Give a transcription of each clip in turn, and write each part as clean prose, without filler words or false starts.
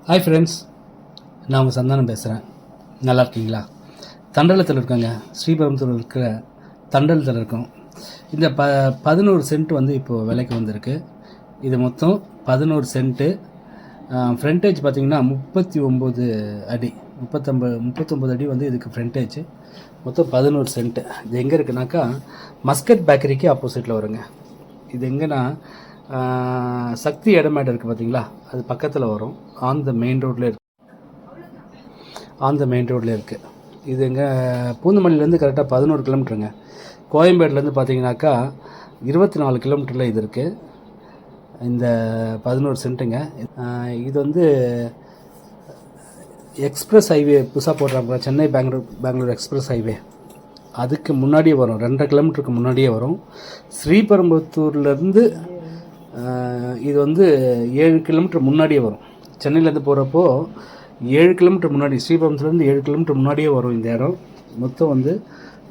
Hi friends, நான் உங்கள் சந்தானம் பேசுகிறேன். நல்லா இருக்கீங்களா? தண்டலத்தில் இருக்கேங்க. ஸ்ரீபெரும்புத்தூர் இருக்கிற தண்டலத்தில் இருக்கோம். இந்த 11 சென்ட் வந்து இப்போது விலைக்கு வந்திருக்கு. இது மொத்தம் 11 சென்ட்டு. ஃப்ரண்டேஜ் பார்த்திங்கன்னா 39 அடி, 39 அடி வந்து இதுக்கு ஃப்ரண்டேஜ். மொத்தம் 11 சென்ட்டு. இது எங்கே இருக்குனாக்கா மஸ்கட் பேக்கரிக்கு ஆப்போசிட்டில் வருங்க. இது எங்கன்னா சக்தி இடமேடு இருக்குது பார்த்தீங்களா, அது பக்கத்தில் வரும். ஆன் த மெயின் ரோட்டில் இருக்குது. இது எங்கள் பூந்தமல்லியிலேருந்து கரெக்டாக 11 கிலோமீட்டருங்க. கோயம்பேடுலேருந்து பார்த்தீங்கன்னாக்கா 24 கிலோமீட்டரில் இது இருக்குது. இந்த 11 சென்ட்டுங்க. இது வந்து எக்ஸ்பிரஸ் ஹைவே புதுசாக போடுறாங்க, சென்னை பெங்களூர் எக்ஸ்பிரஸ் ஹைவே. அதுக்கு முன்னாடியே வரும், 2.5 கிலோமீட்டருக்கு முன்னாடியே வரும். ஸ்ரீபெரும்புத்தூர்லேருந்து இது வந்து 7 கிலோமீட்டர் முன்னாடியே வரும். சென்னையிலேருந்து போகிறப்போ 7 கிலோமீட்டர் முன்னாடி, ஸ்ரீபெரும்புத்தூர்லேருந்து 7 கிலோமீட்டர் முன்னாடியே வரும் இந்த இடம். மொத்தம் வந்து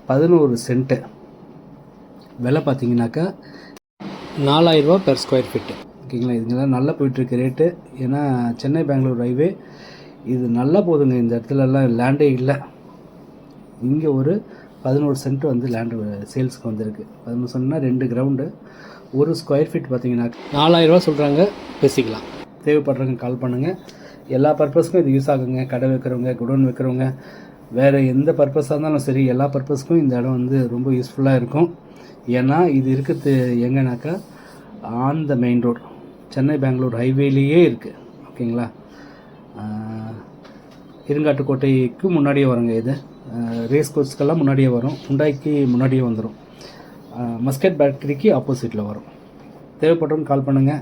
11 சென்ட்டு. விலை பார்த்தீங்கன்னாக்கா 4000 ரூபா பெர் ஸ்கொயர் ஃபீட்டு. ஓகேங்களா? இதுங்கெல்லாம் நல்லா போயிட்டுருக்கு ரேட்டு. ஏன்னா சென்னை பெங்களூர் ஹைவே இது நல்லா போகுதுங்க. இந்த இடத்துலலாம் லேண்டே இல்லை. இங்கே ஒரு 11 சென்ட் வந்து லேண்டு சேல்ஸுக்கு வந்திருக்கு. 11 சென்ட்னா 2 கிரவுண்டு. ஒரு ஸ்கொயர் ஃபீட் பார்த்தீங்கன்னா 4000 ரூபா சொல்கிறாங்க. பேசிக்கலாம். தேவைப்படுறவங்க கால் பண்ணுங்கள். எல்லா பர்பஸ்க்கும் இது யூஸ் ஆகுங்க. கடை வைக்கிறவங்க, குடோன் வைக்கிறவங்க, வேறு எந்த பர்பஸாக இருந்தாலும் சரி, எல்லா பர்பஸ்க்கும் இந்த இடம் வந்து ரொம்ப யூஸ்ஃபுல்லாக இருக்கும். ஏன்னா இது இருக்கிறது எங்கேனாக்கா on the main road, Chennai Bangalore ஹைவேலேயே இருக்குது. ஓகேங்களா? இருங்காட்டுக்கோட்டைக்கு முன்னாடியே வருங்க. இது ரேஸ் கோர்ஸ்க்கெல்லாம் முன்னாடியே வரும். ஹுண்டாய்க்கு முன்னாடியே வந்துடும். மஸ்கட் பேக்கரிக்கு ஆப்போசிட்டில் வரும். தேவைப்படுறவங்க கால் பண்ணுங்கள்.